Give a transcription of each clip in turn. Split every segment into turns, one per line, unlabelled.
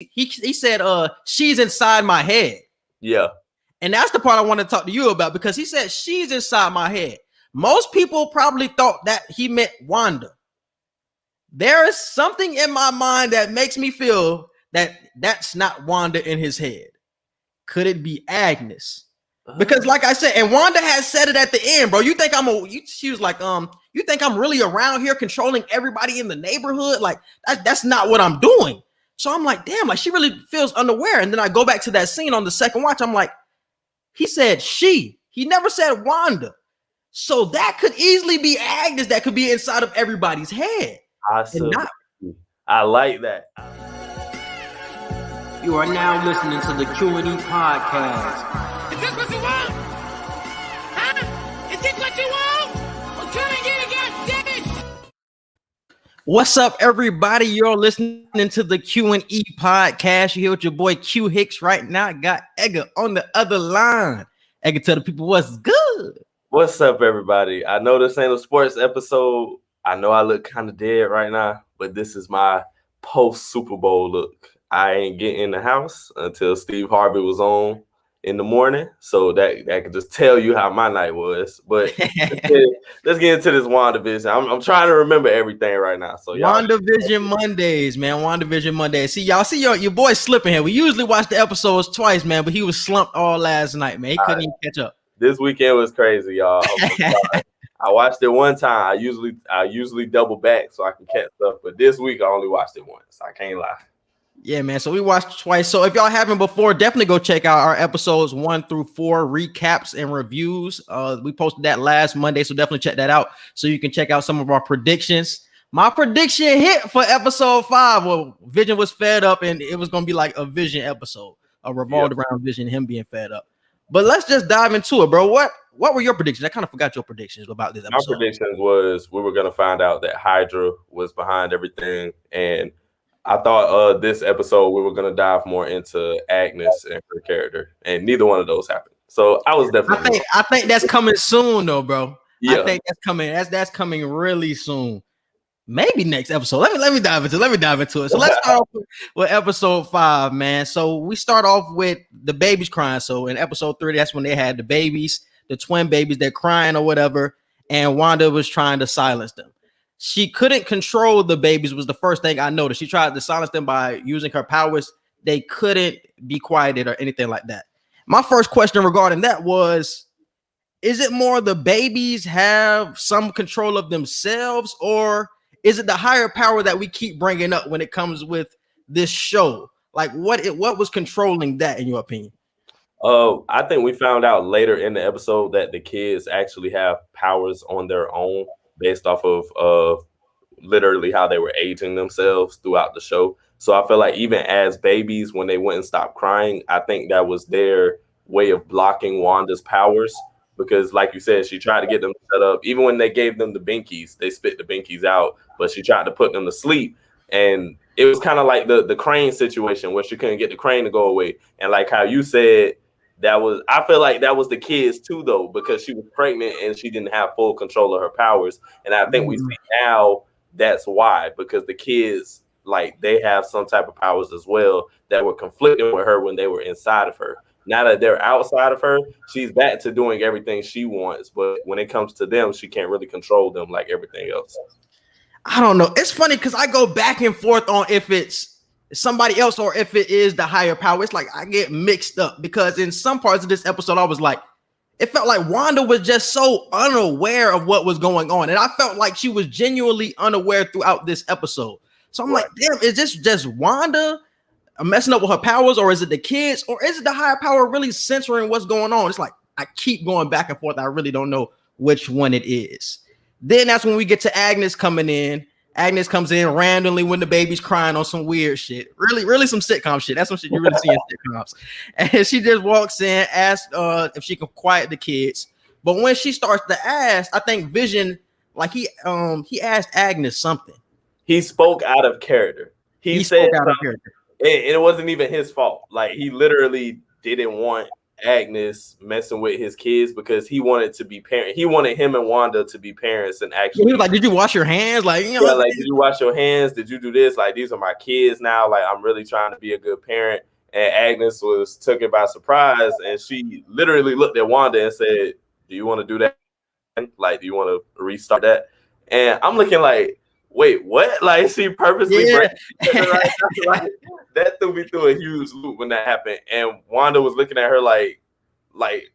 he said, she's inside my head.
Yeah.
And that's the part I want to talk to you about, because he said she's inside my head. Most people probably thought that he meant Wanda. There is something in my mind that makes me feel that that's not Wanda in his head. Could it be Agnes? Because like I said, and Wanda has said it at the end, bro. You think she was like, you think I'm really around here controlling everybody in the neighborhood? Like that's not what I'm doing. So I'm like, damn, like she really feels unaware. And then I go back to that scene on the second watch. I'm like, he said she. He never said Wanda. So that could easily be Agnes that could be inside of everybody's head.
I like that.
You are now listening to the Q&E Podcast.
Is this what you want? Huh? Is this what you want? I'm trying to get it, goddammit!
What's up, everybody? You're listening to the Q&E Podcast. You're here with your boy Q Hicks right now. I got Edgar on the other line. Edgar, tell the people what's good.
What's up, everybody? I know this ain't a sports episode. I know I look kind of dead right now, but this is my post-Super Bowl look. I ain't getting in the house until Steve Harvey was on in the morning, so that can just tell you how my night was. But let's get into this WandaVision. I'm trying to remember everything right now. So
WandaVision Mondays, man. WandaVision Mondays. See your boy slipping here. We usually watch the episodes twice, man, but he was slumped all last night, man. He couldn't even catch up.
This weekend was crazy, y'all. I watched it one time. I usually double back so I can catch up, but this week I only watched it once. I can't lie.
Yeah, man. So we watched twice. So if y'all haven't before, definitely go check out our episodes 1 through 4 recaps and reviews. We posted that last Monday, so definitely check that out so you can check out some of our predictions. My prediction hit for episode 5. Well, Vision was fed up, and it was gonna be like a Vision episode, revolved around Vision, him being fed up. But let's just dive into it, bro. What were your predictions? I kind of forgot your predictions about this episode.
My predictions was we were gonna find out that Hydra was behind everything, and I thought this episode we were gonna dive more into Agnes and her character, and neither one of those happened. So I was definitely.
I think that's coming soon, though, bro.
Yeah.
I think that's coming. That's coming really soon. Maybe next episode. Let me dive into it. So let's start off with episode 5, man. So we start off with the babies crying. So in episode 3, that's when they had the babies, the twin babies, they're crying or whatever, and Wanda was trying to silence them. She couldn't control the babies was the first thing I noticed. She tried to silence them by using her powers. They couldn't be quieted or anything like that. My first question regarding that was, is it more the babies have some control of themselves, or is it the higher power that we keep bringing up when it comes with this show? Like what was controlling that in your opinion?
I think we found out later in the episode that the kids actually have powers on their own based off of literally how they were aging themselves throughout the show. So I feel like even as babies, when they wouldn't stop crying, I think that was their way of blocking Wanda's powers. Because like you said, she tried to get them set up. Even when they gave them the binkies, they spit the binkies out, but she tried to put them to sleep. And it was kind of like the crane situation where she couldn't get the crane to go away. And like how you said, I feel like that was the kids too, though, because she was pregnant and she didn't have full control of her powers. And I think we see now that's why, because the kids, like, they have some type of powers as well that were conflicting with her when they were inside of her. Now that they're outside of her, she's back to doing everything she wants. But when it comes to them, she can't really control them like everything else.
I don't know. It's funny because I go back and forth on if it's somebody else or if it is the higher power. It's like I get mixed up because in some parts of this episode, I was like, it felt like Wanda was just so unaware of what was going on. And I felt like she was genuinely unaware throughout this episode. So I'm like, damn, is this just Wanda messing up with her powers, or is it the kids, or is it the higher power really censoring what's going on? It's like I keep going back and forth. I really don't know which one it is. Then that's when we get to Agnes coming in. Agnes comes in randomly when the baby's crying on some weird shit. Really some sitcom shit. That's some shit you really see in sitcoms. And she just walks in, asks if she can quiet the kids. But when she starts to ask, I think Vision, like he asked Agnes something.
He spoke out of character. He said
spoke out of character.
And it wasn't even his fault. Like, he literally didn't want Agnes messing with his kids because he wanted to be parent. He wanted him and Wanda to be parents and actually.
He was like, "Did you wash your hands?" Like, you know,
yeah, like, did you wash your hands? Did you do this? Like, these are my kids now. Like, I'm really trying to be a good parent. And Agnes was taken by surprise, and she literally looked at Wanda and said, "Do you want to do that? Like, do you want to restart that?" And I'm looking like, wait, what? Like, she purposely
Yeah.
like, that threw me through a huge loop when that happened. And Wanda was looking at her like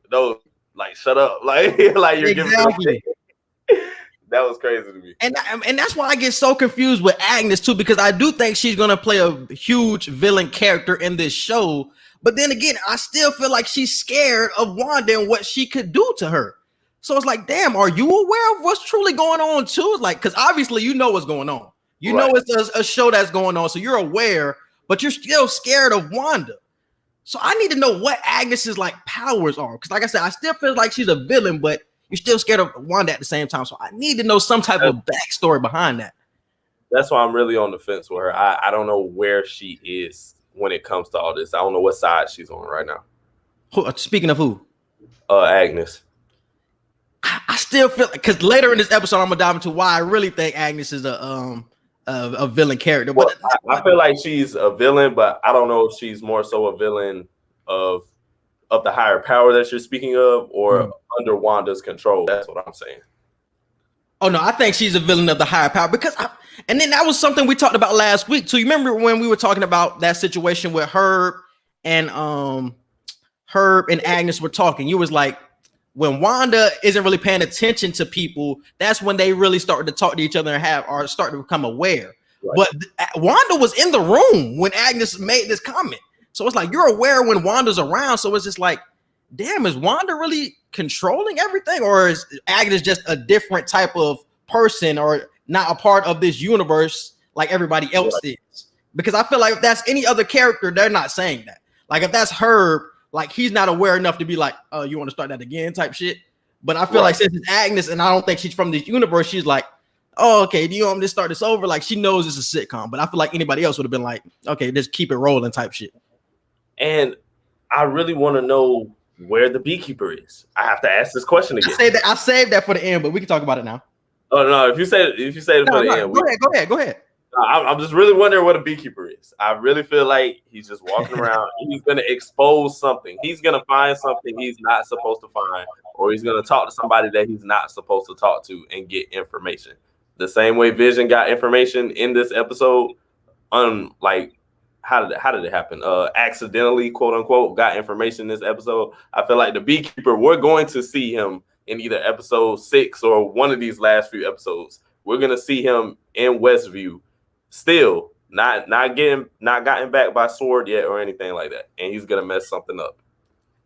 those, like, shut up, like you're
Exactly.
giving. That was crazy to me.
And that's why I get so confused with Agnes too, because I do think she's gonna play a huge villain character in this show. But then again, I still feel like she's scared of Wanda and what she could do to her. So it's like, damn, are you aware of what's truly going on too? Like, because obviously you know what's going on. You know it's a show that's going on, so you're aware, but you're still scared of Wanda. So I need to know what Agnes's like powers are. Because like I said, I still feel like she's a villain, but you're still scared of Wanda at the same time. So I need to know some type of backstory behind that.
That's why I'm really on the fence with her. I don't know where she is when it comes to all this. I don't know what side she's on right now.
Speaking of who?
Agnes.
I still feel like, because later in this episode, I'm gonna dive into why I really think Agnes is a villain character. But
I feel like she's a villain, but I don't know if she's more so a villain of the higher power that you're speaking of, or under Wanda's control. That's what I'm saying.
Oh no, I think she's a villain of the higher power, because and then that was something we talked about last week. So you remember when we were talking about that situation where Herb and Agnes were talking, you was like, when Wanda isn't really paying attention to people, that's when they really start to talk to each other and start to become aware. Right. But Wanda was in the room when Agnes made this comment. So it's like, you're aware when Wanda's around. So it's just like, damn, is Wanda really controlling everything? Or is Agnes just a different type of person, or not a part of this universe like everybody else is? Because I feel like if that's any other character, they're not saying that. Like if that's Herb, like he's not aware enough to be like, oh, you want to start that again type shit. But I feel like since it's Agnes and I don't think she's from this universe, she's like, oh, okay, do you want me to start this over? Like she knows it's a sitcom, but I feel like anybody else would have been like, okay, just keep it rolling type shit.
And I really want to know where the beekeeper is. I have to ask this question again.
I saved that for the end, but we can talk about it now.
Oh no, if you say it for the end,
go ahead.
I'm just really wondering what a beekeeper is. I really feel like he's just walking around and he's going to expose something. He's going to find something he's not supposed to find, or he's going to talk to somebody that he's not supposed to talk to and get information. The same way Vision got information in this episode, like how did it happen? Accidentally, quote unquote, got information in this episode. I feel like the beekeeper, we're going to see him in either episode 6 or one of these last few episodes. We're going to see him in Westview. Still not gotten back by Sword yet or anything like that, and he's gonna mess something up.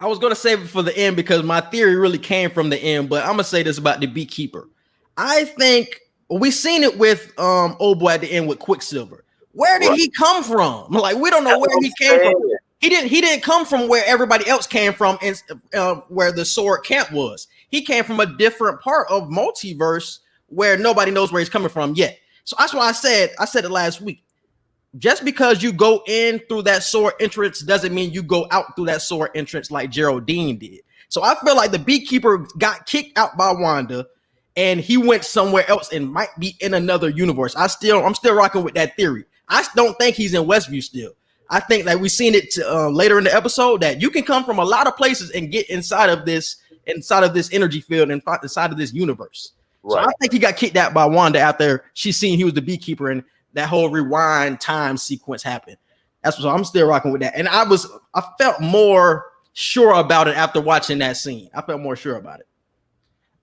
I was gonna save it for the end because my theory really came from the end, but I'm gonna say this about the beekeeper. I think we seen it with old boy at the end with Quicksilver. Where did he come from? Like we don't know where he came from. He didn't come from where everybody else came from, and where the Sword camp was. He came from a different part of multiverse where nobody knows where he's coming from yet. So that's why I said it last week. Just because you go in through that Sword entrance doesn't mean you go out through that Sword entrance like Geraldine did. So I feel like the beekeeper got kicked out by Wanda and he went somewhere else and might be in another universe. I'm still rocking with that theory. I don't think he's in Westview still. I think that we've seen it later in the episode that you can come from a lot of places and get inside of this energy field and inside of this universe. So I think he got kicked out by Wanda after she seen he was the beekeeper and that whole rewind time sequence happened. That's what I'm still rocking with that. And I felt more sure about it after watching that scene. I felt more sure about it.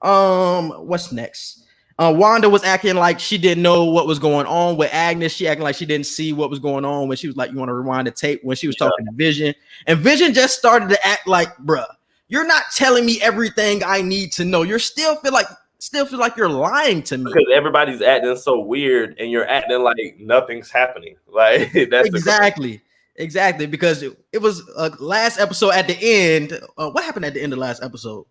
What's next? Wanda was acting like she didn't know what was going on with Agnes. She acting like she didn't see what was going on when she was like, you want to rewind the tape, when she was talking to Vision. And Vision just started to act like, bruh, you're not telling me everything I need to know. You still feel like you're lying to me
because everybody's acting so weird and you're acting like nothing's happening. Like that's
exactly because it was last episode at the end. What happened at the end of last episode?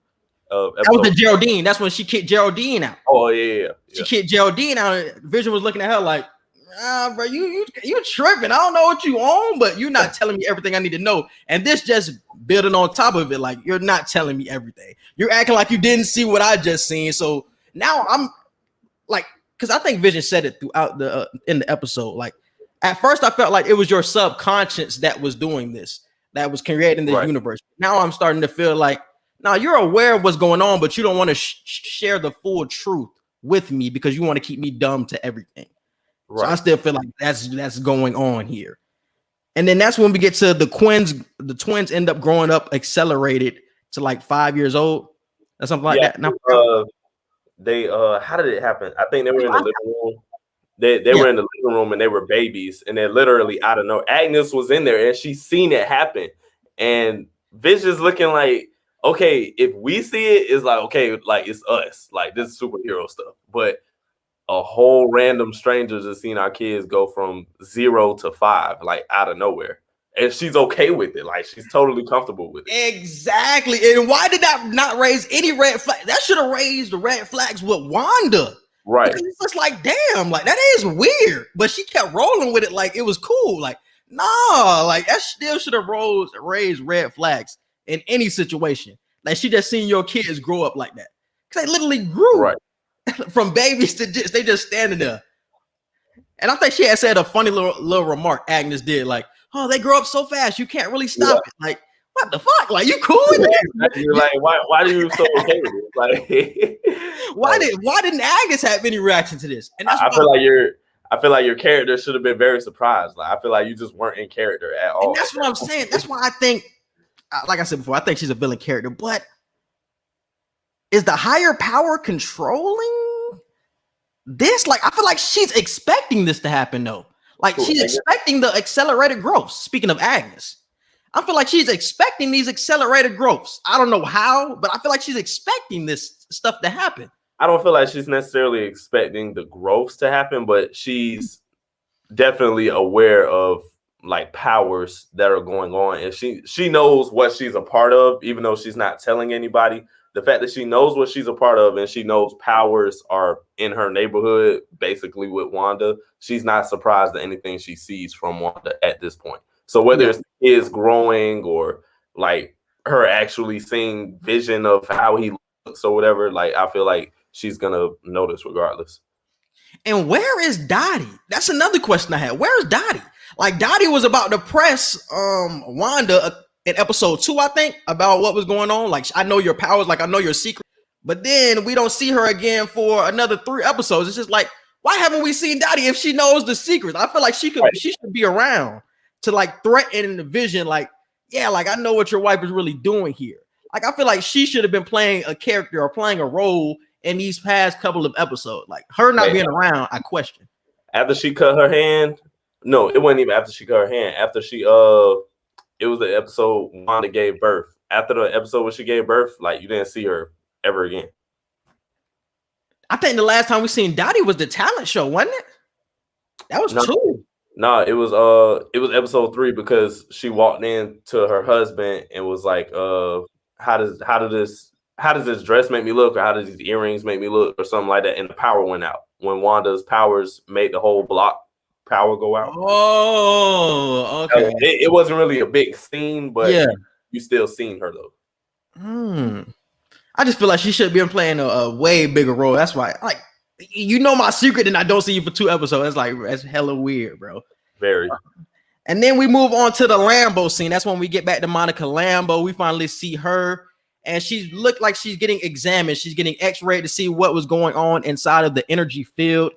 That was the Geraldine. That's when she kicked Geraldine out.
Oh yeah.
She kicked Geraldine out. And Vision was looking at her like, Bro, you tripping. I don't know what you on, but you're not telling me everything I need to know. And this just building on top of it, like you're not telling me everything. You're acting like you didn't see what I just seen. So now I'm like, because I think Vision said it throughout the in the episode. Like at first, I felt like it was your subconscious that was doing this, that was creating this universe. Now I'm starting to feel like, now you're aware of what's going on, but you don't want to share the full truth with me because you want to keep me dumb to everything. Right. So I still feel like that's going on here. And then that's when we get to the twins. The twins end up growing up accelerated to like 5 years old or something like that. Now,
they how did it happen? I think they were in the living room. They were in the living room and they were babies, and then literally out of nowhere, Agnes was in there and she seen it happen. And Vision's looking like, okay, if we see it, it's like, okay, like it's us, like this is superhero stuff. But a whole random stranger just seen our kids go from 0 to 5, like out of nowhere. And she's okay with it. Like she's totally comfortable with it.
Exactly. And why did that not raise any red flag? That should have raised the red flags with Wanda.
Right.
Because it's just like, damn, like that is weird. But she kept rolling with it like it was cool. Like, nah, like that still should have raised red flags in any situation. Like she just seen your kids grow up like that. Because they literally grew. Right. From babies to they just standing there. And I think she had said a funny little remark Agnes did, like, oh, they grow up so fast, you can't really stop it. Like, what the fuck? Like, you cool with that?
You're like, why do you so okay with it?
Like, why didn't Agnes have any reaction to this? And that's
I feel like your character should have been very surprised. Like, I feel like you just weren't in character at all.
And that's what I'm saying. That's why I think, like I said before, I think she's a villain character, but is the higher power controlling this? Like, I feel like she's expecting this to happen, though. Like, she's expecting the accelerated growth. Speaking of Agnes, I feel like she's expecting these accelerated growths. I don't know how, but I feel like she's expecting this stuff to happen.
I don't feel like she's necessarily expecting the growths to happen, but she's definitely aware of like powers that are going on, and she knows what she's a part of, even though she's not telling anybody. The fact that she knows what she's a part of and she knows powers are in her neighborhood, basically with Wanda, she's not surprised at anything she sees from Wanda at this point. So whether it's kids growing or like her actually seeing vision of how he looks or whatever, like I feel like she's gonna notice regardless.
And where is Dottie? That's another question I had. Where is Dottie? Like Dottie was about to press Wanda in episode 2, I think, about what was going on. Like, I know your powers, like I know your secret, but then we don't see her again for another 3 episodes. It's just like, why haven't we seen Dottie if she knows the secrets? I feel like she should be around to like threaten the Vision. Like, yeah, like I know what your wife is really doing here. Like, I feel like she should have been playing a character or playing a role in these past couple of episodes. Like her not being around, I question.
After she cut her hand, no, it wasn't even after she cut her hand. After she it was the episode Wanda gave birth. After the episode where she gave birth, like you didn't see her ever again.
I think the last time we seen Dottie was the talent show, wasn't it? That was 2.
No, it was episode 3 because she walked in to her husband and was like, how does this dress make me look, or how does these earrings make me look, or something like that, and the power went out when Wanda's powers made the whole block power go out.
Oh, okay.
It wasn't really a big scene, but you still seen her though.
I just feel like she should be playing a way bigger role. That's why, like, you know my secret, and I don't see you for 2 episodes. That's hella weird, bro.
Very.
And then we move on to the Lambo scene. That's when we get back to Monica Lambo. We finally see her, and she looked like she's getting examined. She's getting X-rayed to see what was going on inside of the energy field.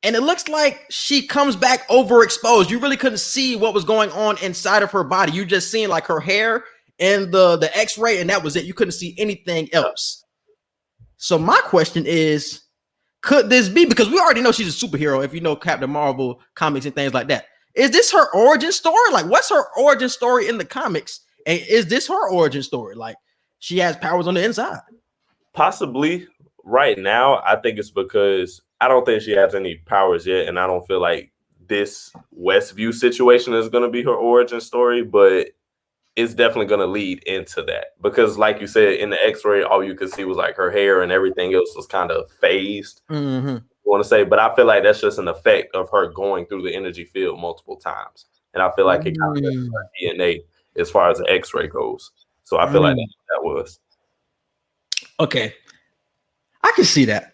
And it looks like she comes back overexposed. You really couldn't see what was going on inside of her body. You just seen like her hair and the X-ray, and that was it. You couldn't see anything else. So my question is, could this be, because we already know she's a superhero if you know Captain Marvel comics and things like that. Is this her origin story? Like, what's her origin story in the comics? And is this her origin story? Like, she has powers on the inside.
Possibly. Right now, I think it's because I don't think she has any powers yet, and I don't feel like this Westview situation is going to be her origin story, but it's definitely going to lead into that. Because like you said, in the X-ray, all you could see was like her hair, and everything else was kind of phased.
Mm-hmm.
want to say, but I feel like that's just an effect of her going through the energy field multiple times. And I feel like it kind of affects her DNA as far as the X-ray goes. So I feel like that's what that was.
Okay. I can see that.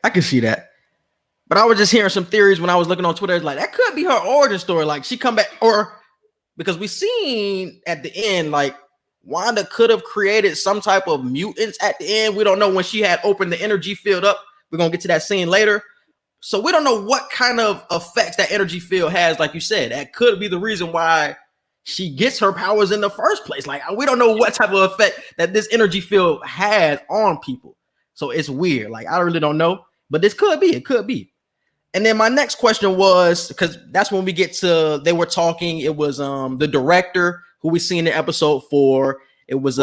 But I was just hearing some theories when I was looking on Twitter. It's like, that could be her origin story. Like, she come back, or because we seen at the end, like, Wanda could have created some type of mutants at the end. We don't know when she had opened the energy field up. We're going to get to that scene later. So we don't know what kind of effects that energy field has. Like you said, that could be the reason why she gets her powers in the first place. Like, we don't know what type of effect that this energy field has on people. So it's weird. Like, I really don't know, but this could be. It could be. And then my next question was, because that's when we get to, they were talking. It was the director who we seen in episode 4. It was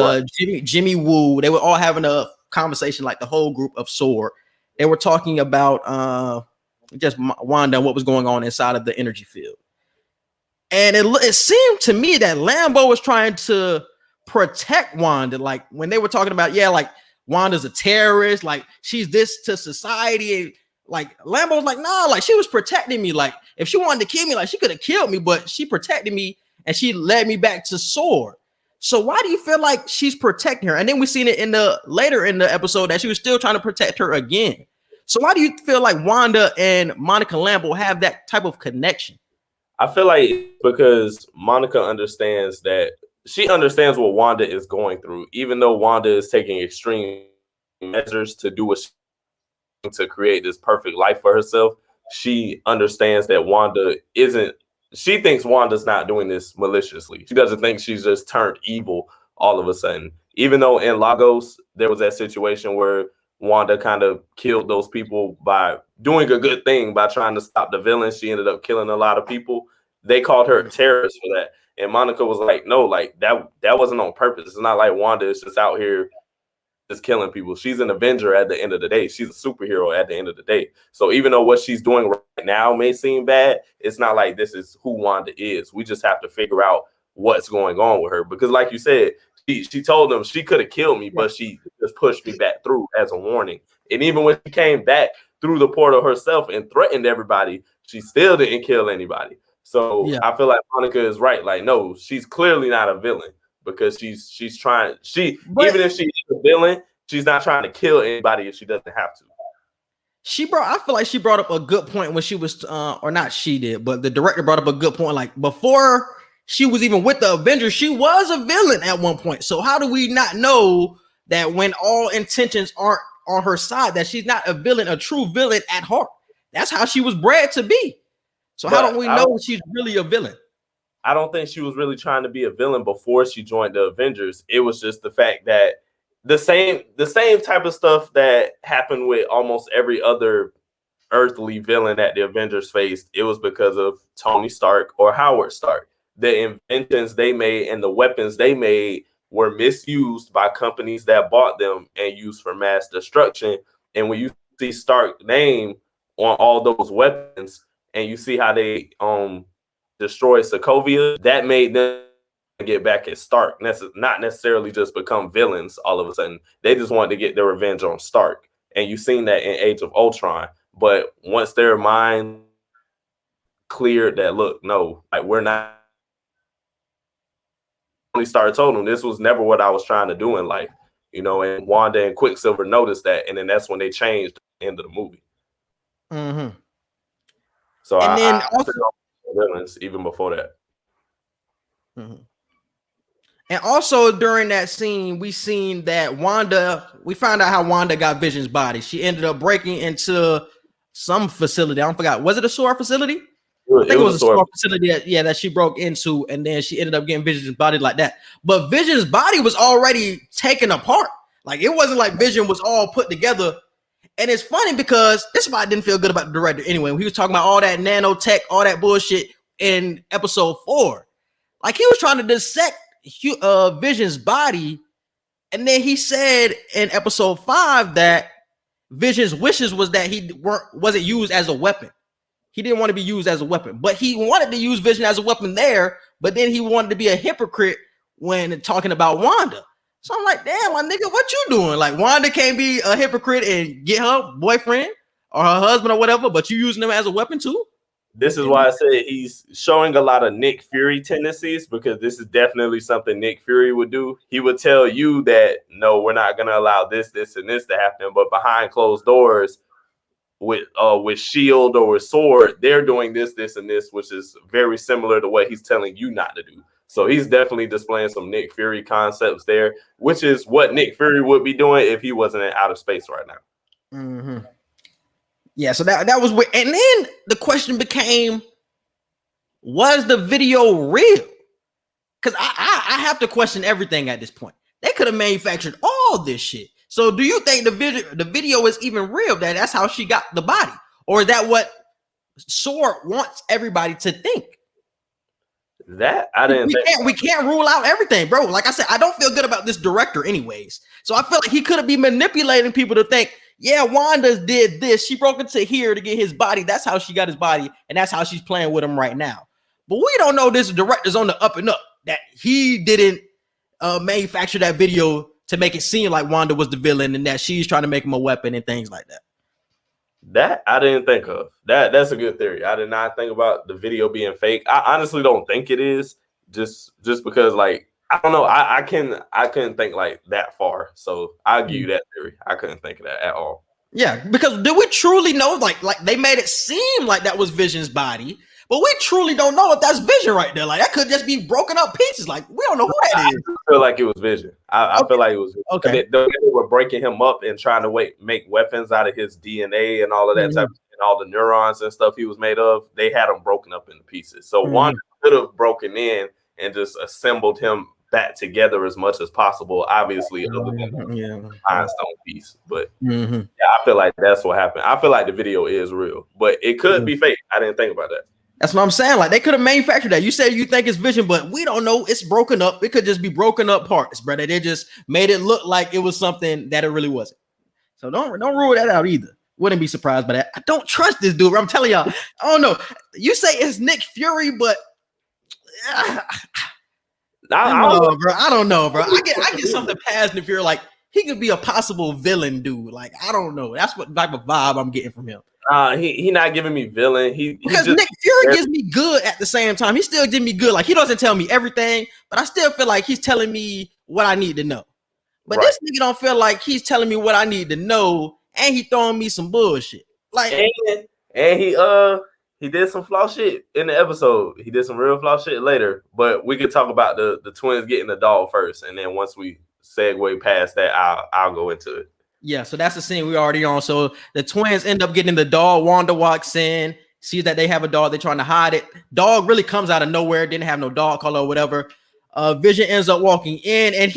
Jimmy Woo. They were all having a conversation, like the whole group of SWORD. They were talking about just Wanda and what was going on inside of the energy field. And it seemed to me that Lambo was trying to protect Wanda. Like, when they were talking about, like, Wanda's a terrorist, like, she's this to society. Like, Lambo was like, nah, like, she was protecting me. Like, if she wanted to kill me, like, she could have killed me, but she protected me and she led me back to SWORD. So why do you feel like she's protecting her? And then we seen it later in the episode that she was still trying to protect her again. So why do you feel like Wanda and Monica Lambeau have that type of connection?
I feel like because Monica understands that she understands what Wanda is going through, even though Wanda is taking extreme measures to do what she to create this perfect life for herself. She understands that Wanda isn't. She thinks Wanda's not doing this maliciously. She doesn't think she's just turned evil all of a sudden. Even though in Lagos there was that situation where Wanda kind of killed those people by doing a good thing, by trying to stop the villain. She ended up killing a lot of people. They called her a terrorist for that. And Monica was like, no, like that wasn't on purpose. It's not like Wanda is just out here just killing people. She's an Avenger at the end of the day. She's a superhero at the end of the day. So even though what she's doing right now may seem bad, it's not like this is who Wanda is. We just have to figure out what's going on with her. Because like you said, she told them she could have killed me, but she just pushed me back through as a warning. And even when she came back through the portal herself and threatened everybody, she still didn't kill anybody. So I feel like Monica is right. Like, no, she's clearly not a villain because she's trying. Even if she is a villain, she's not trying to kill anybody if she doesn't have to.
I feel like she brought up a good point when she was, or not she did, but the director brought up a good point. Like, before she was even with the Avengers, she was a villain at one point. So how do we not know that when all intentions aren't on her side, that she's not a villain, a true villain at heart? That's how she was bred to be. So how don't we know she's really a villain?
I don't think she was really trying to be a villain before she joined the Avengers. It was just the fact that the same type of stuff that happened with almost every other earthly villain that the Avengers faced, it was because of Tony Stark or Howard Stark. The inventions they made and the weapons they made were misused by companies that bought them and used for mass destruction. And when you see Stark's name on all those weapons and you see how they destroyed Sokovia, that made them get back at Stark, not necessarily just become villains all of a sudden. They just wanted to get their revenge on Stark. And you've seen that in Age of Ultron. But once their mind cleared that, look, no, like we're not. Tony Stark told them this was never what I was trying to do in life, and Wanda and Quicksilver noticed that, and then that's when they changed the end of the movie.
Mm-hmm.
So
and
I also villains even before that.
Mm-hmm. And also during that scene, we seen that we found out how Wanda got Vision's body. She ended up breaking into some facility. I forgot. Was it a SWORD facility? I think it was a SWORD facility that she broke into, and then she ended up getting Vision's body like that. But Vision's body was already taken apart. Like, it wasn't like Vision was all put together. And it's funny because this is why I didn't feel good about the director anyway. When he was talking about all that nanotech, all that bullshit in episode 4. Like, he was trying to dissect Vision's body, and then he said in episode 5 that Vision's wishes was that he wasn't used as a weapon. He didn't want to be used as a weapon, but he wanted to use Vision as a weapon there. But then he wanted to be a hypocrite when talking about Wanda. So I'm like, damn, my nigga, what you doing? Like, Wanda can't be a hypocrite and get her boyfriend, or her husband or whatever, but you using them as a weapon too.
This is why I said he's showing a lot of Nick Fury tendencies, because this is definitely something Nick Fury would do. He would tell you that, no, we're not going to allow this, and this to happen. But behind closed doors with shield or with sword, they're doing this, and this, which is very similar to what he's telling you not to do. So he's definitely displaying some Nick Fury concepts there, which is what Nick Fury would be doing if he wasn't in outer space right now.
Mm-hmm. Yeah, so that was weird. And then the question became, was the video real? Because I have to question everything at this point. They could have manufactured all this shit. So do you think the video is even real? That's how she got the body? Or is that what Sword wants everybody to think?
That I didn't think.
We can't rule out everything, bro. Like I said, I don't feel good about this director anyways. So I feel like he could have been manipulating people to think, yeah, Wanda did this. She broke into here to get his body. That's how she got his body. And that's how she's playing with him right now. But we don't know this director's on the up and up, that he didn't manufacture that video to make it seem like Wanda was the villain and that she's trying to make him a weapon and things like that.
That I didn't think of. That's a good theory. I did not think about the video being fake. I honestly don't think it is, just because, like, I don't know. I couldn't think like that far. So I'll give you that theory. I couldn't think of that at all.
Yeah, because do we truly know? Like they made it seem like that was Vision's body, but we truly don't know if that's Vision right there. Like that could just be broken up pieces. Like we don't know who that is.
I feel like it was Vision. I feel like it was.
Okay.
They were breaking him up and trying to make weapons out of his DNA and all of that type of, and all the neurons and stuff he was made of. They had him broken up into pieces. So Wanda could have broken in and just assembled him back together as much as possible, obviously, other than the Einstein piece. But yeah, I feel like that's what happened. I feel like the video is real, but it could be fake. I didn't think about that.
That's what I'm saying. Like they could have manufactured that. You said you think it's Vision, but we don't know. It's broken up. It could just be broken up parts, brother. They just made it look like it was something that it really wasn't. So don't rule that out either. Wouldn't be surprised by that. I don't trust this dude. I'm telling y'all. I don't know. You say it's Nick Fury, but I don't know, bro. I get something past Nick Fury. Like he could be a possible villain dude. Like I don't know. That's what type of vibe I'm getting from him.
He not giving me villain.
Because Nick Fury gives me good at the same time. He still gives me good. Like he doesn't tell me everything, but I still feel like he's telling me what I need to know. But this nigga don't feel like he's telling me what I need to know, and he throwing me some bullshit. Like
and he did some flaw shit in the episode. He did some real flaw shit later. But we could talk about the twins getting the doll first, and then once we segue past that, I'll go into it.
Yeah, so that's the scene we already on. So the twins end up getting the doll. Wanda walks in, sees that they have a dog. They're trying to hide it. Dog really comes out of nowhere. Didn't have no dog color or whatever. Vision ends up walking in, and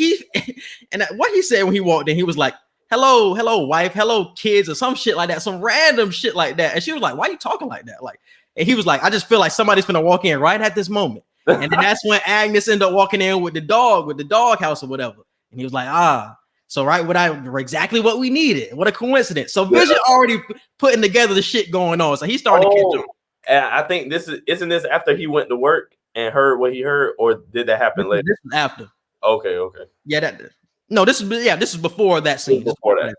what he said when he walked in, he was like, hello, wife, hello, kids, or some shit like that, some random shit like that. And she was like, why are you talking like that? Like, and he was like, I just feel like somebody's gonna walk in right at this moment. And then that's when Agnes ended up walking in with the dog house or whatever. And he was like, so exactly what we needed. What a coincidence. So Vision already putting together the shit going on. So he started to catch on.
And I think isn't this after he went to work and heard what he heard, or did that happen later?
This is after.
Okay.
Yeah, this is before that scene.
Before that.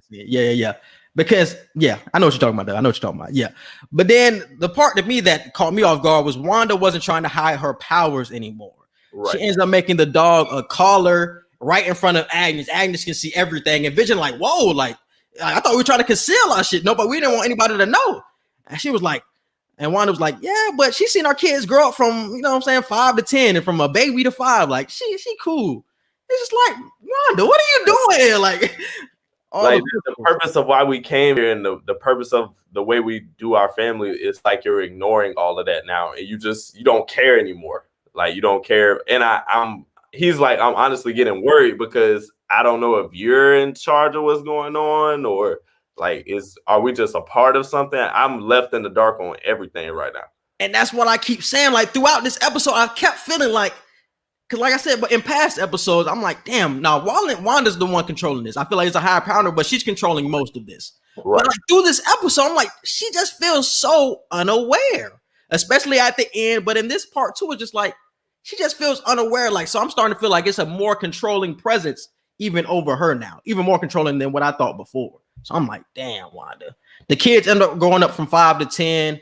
Scene. Yeah. Because I know what you're talking about. I know what you're talking about. Yeah. But then the part to me that caught me off guard was Wanda wasn't trying to hide her powers anymore. Right. She ends up making the dog a collar right in front of Agnes. Agnes can see everything. And Vision like, whoa, like I thought we were trying to conceal our shit. No, but we didn't want anybody to know. And she was like, and Wanda was like, yeah, but she's seen our kids grow up from, 5 to 10 and from a baby to 5. Like she cool. It's just like, Wanda, what are you doing here? Like
the purpose of why we came here and the purpose of the way we do our family is like you're ignoring all of that now. And you don't care anymore. Like you don't care. And he's like, I'm honestly getting worried because I don't know if you're in charge of what's going on or like, are we just a part of something? I'm left in the dark on everything right now.
And that's what I keep saying. Like throughout this episode, I kept feeling like, because like I said, but in past episodes, I'm like, damn, now Wanda's the one controlling this. I feel like it's a higher power, but she's controlling most of this. Right. But like through this episode, I'm like, she just feels so unaware, especially at the end. But in this part too, it's just like, she just feels unaware. Like, so I'm starting to feel like it's a more controlling presence even over her now, even more controlling than what I thought before. So I'm like, damn, Wanda. The kids end up going up from 5 to 10.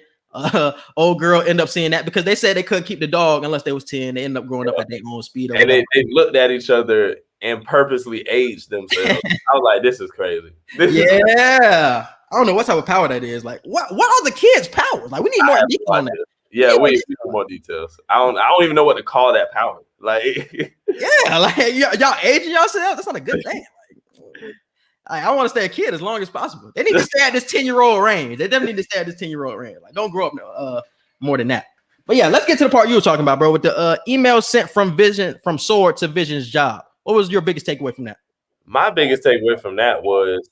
Old girl end up seeing that because they said they couldn't keep the dog unless they was 10. They end up growing up at their own speed.
And they looked at each other and purposely aged themselves. I was like, this is crazy.
I don't know what type of power that is. Like, what are the kids' powers? Like, we need more detail on that.
Yeah, we need more details. I don't even know what to call that power. Like,
like y'all aging yourselves. That's not a good thing. I want to stay a kid as long as possible. They need to stay at this 10-year-old range. They definitely need to stay at this 10-year-old range. Like, don't grow up more than that. But yeah, let's get to the part you were talking about, bro. With the email sent from Sword to Vision's job. What was your biggest takeaway from that?
My biggest takeaway from that was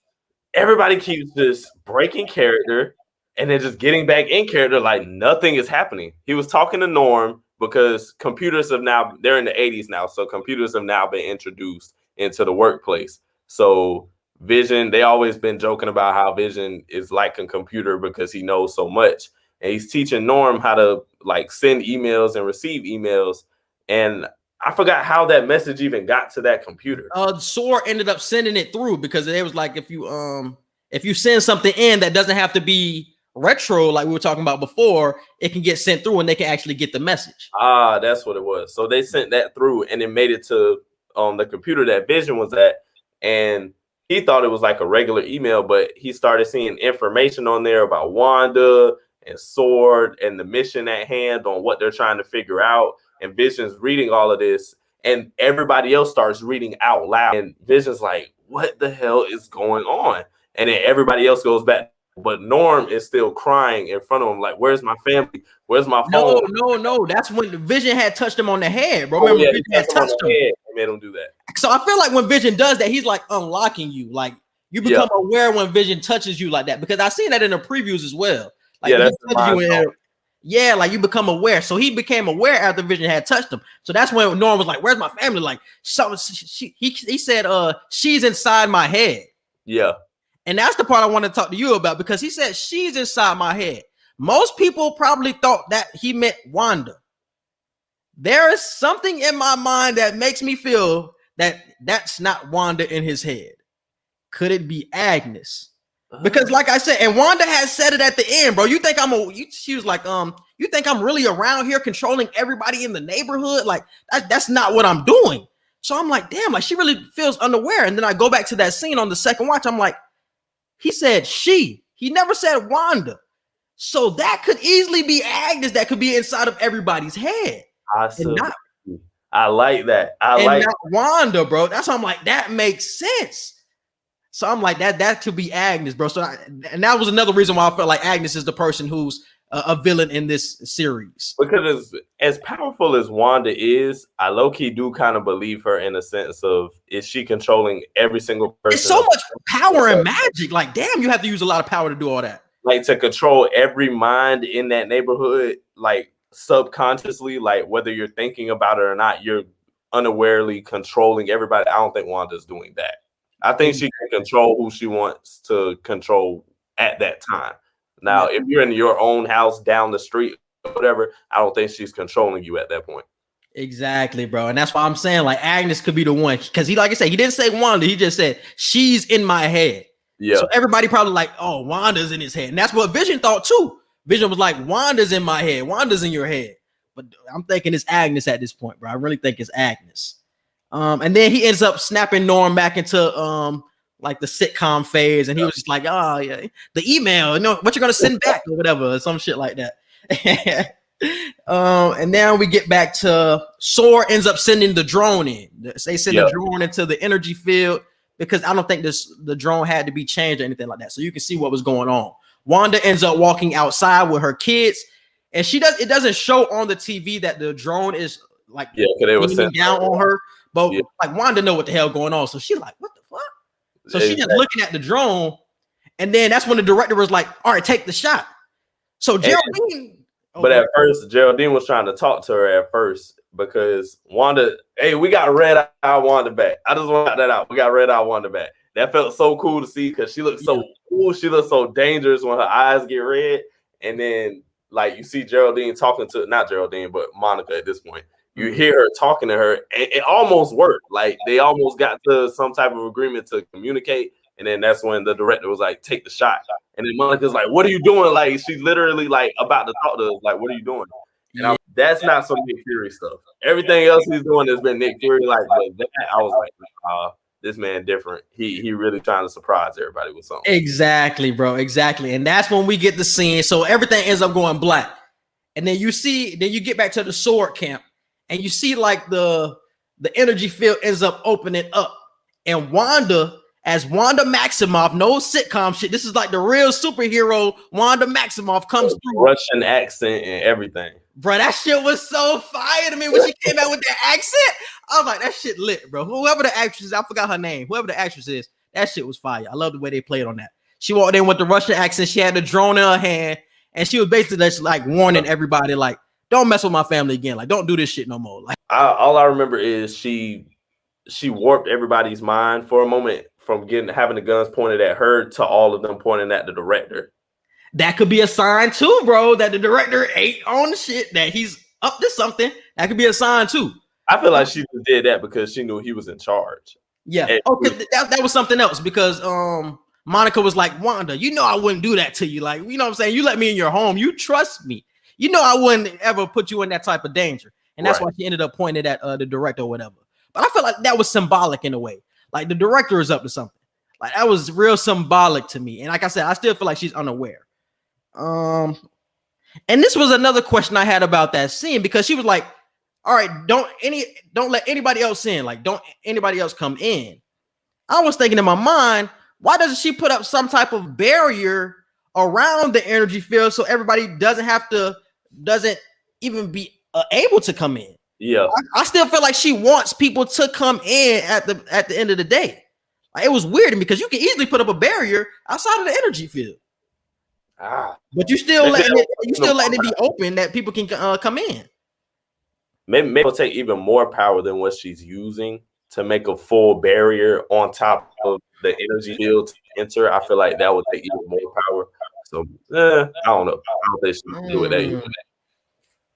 everybody keeps just breaking character and then just getting back in character like nothing is happening. He was talking to Norm because computers have now, they're in the 80s now, so computers have now been introduced into the workplace. So Vision, they always been joking about how Vision is like a computer because he knows so much. And he's teaching Norm how to like send emails and receive emails. And I forgot how that message even got to that computer.
Sword ended up sending it through because it was like if you send something in that doesn't have to be retro like we were talking about before, it can get sent through and they can actually get the message.
That's what it was. So they sent that through and it made it to the computer that Vision was at, and he thought it was like a regular email, but he started seeing information on there about Wanda and Sword and the mission at hand on what they're trying to figure out. And Vision's reading all of this, and everybody else starts reading out loud. And Vision's like, what the hell is going on? And then everybody else goes back. But Norm is still crying in front of him, like, where's my family? Where's my phone?
No. That's when Vision had touched him on the head, bro. Remember, Vision had touched him.
He made him do that.
So I feel like when Vision does that, he's like unlocking you. Like you become aware when Vision touches you like that. Because I've seen that in the previews as well. Like like you become aware. So he became aware after Vision had touched him. So that's when Norm was like, where's my family? Like he said, she's inside my head.
Yeah.
And that's the part I want to talk to you about because he said she's inside my head. Most people probably thought that he meant Wanda. There is something in my mind that makes me feel that that's not Wanda in his head. Could it be Agnes? Because like I said, and Wanda has said it at the end, bro. You think she was like, you think I'm really around here controlling everybody in the neighborhood? Like that's not what I'm doing. So I'm like, damn, like she really feels unaware. And then I go back to that scene on the second watch. I'm like, he said she. He never said Wanda. So that could easily be Agnes that could be inside of everybody's head.
I like that.
Not Wanda, bro. That's why I'm like, that makes sense. So I'm like, that could be Agnes, bro. So and that was another reason why I felt like Agnes is the person who's a villain in this series.
Because as powerful as Wanda is, I low-key do kind of believe her in a sense of, is she controlling every single person?
It's so much power and magic. Like, damn, you have to use a lot of power to do all that.
Like to control every mind in that neighborhood, like subconsciously, like whether you're thinking about it or not, you're unawarely controlling everybody. I don't think Wanda's doing that. I think she can control who she wants to control at that time. Now, if you're in your own house down the street or whatever, I don't think she's controlling you at that point.
Exactly, bro. And that's why I'm saying like Agnes could be the one because he, like I said, he didn't say Wanda. He just said she's in my head.
Yeah.
So everybody probably like, oh, Wanda's in his head. And that's what Vision thought too. Vision was like, Wanda's in my head. Wanda's in your head. But I'm thinking it's Agnes at this point, bro. I really think it's Agnes. And then he ends up snapping Norm back into like the sitcom phase, and he was just like, "Oh yeah, the email, you know what you're gonna send back or whatever, or some shit like that." And now we get back to Sword ends up sending the drone in. They send the drone into the energy field because I don't think the drone had to be changed or anything like that, so you can see what was going on. Wanda ends up walking outside with her kids, and it doesn't show on the TV that the drone is like leaning down on her. But like Wanda know what the hell going on, so she like, what the fuck? So she just looking at the drone, and then that's when the director was like, all right, take the shot. So Geraldine,
but at first Geraldine was trying to talk to her at first because Wanda, hey, we got red eye Wanda back. I just want that out. We got red eye Wanda back. That felt so cool to see because she looked so cool. She looked so dangerous when her eyes get red, and then like you see Geraldine talking to not Geraldine, but Monica at this point. You hear her talking to her, and it almost worked. Like they almost got to some type of agreement to communicate, and then that's when the director was like, "Take the shot." And then Monica's like, "What are you doing?" Like she literally like about to talk to us, like, "What are you doing?" And that's not some Nick Fury stuff. Everything else he's doing has been Nick Fury. Like, but that, I was like, this man different. He really trying to surprise everybody with something.
Exactly, bro. Exactly. And that's when we get the scene. So everything ends up going black. And then you get back to the sword camp and you see like the energy field ends up opening up. And Wanda, as Wanda Maximoff, no sitcom shit. This is like the real superhero. Wanda Maximoff comes through.
Russian accent and everything.
Bro, that shit was so fire to me when she came out with that accent. I was like, that shit lit, bro. Whoever the actress is, I forgot her name. Whoever the actress is, that shit was fire. I love the way they played on that. She walked in with the Russian accent. She had the drone in her hand, and she was basically just like warning everybody, like, don't mess with my family again. Like, don't do this shit no more. Like,
all I remember is she warped everybody's mind for a moment from having the guns pointed at her to all of them pointing at the director.
That could be a sign too, bro, that the director ate on the shit, that he's up to something. That could be a sign too.
I feel like she just did that because she knew he was in charge.
Yeah. Okay, that was something else because Monica was like, Wanda, you know I wouldn't do that to you. Like, you know what I'm saying? You let me in your home. You trust me. You know I wouldn't ever put you in that type of danger. And that's why she ended up pointing at the director or whatever. But I feel like that was symbolic in a way. Like the director is up to something. Like that was real symbolic to me. And like I said, I still feel like she's unaware. And this was another question I had about that scene because she was like, all right, don't let anybody else in. Like, don't anybody else come in. I was thinking in my mind, why doesn't she put up some type of barrier around the energy field so everybody doesn't even be able to come in?
Yeah,
I still feel like she wants people to come in at the end of the day. Like, it was weird to me because you can easily put up a barrier outside of the energy field. But you still letting it be open that people can come in.
Maybe it'll take even more power than what she's using to make a full barrier on top of the energy field to enter. I feel like that would take even more power. So I don't know. I don't think she can do it that easily.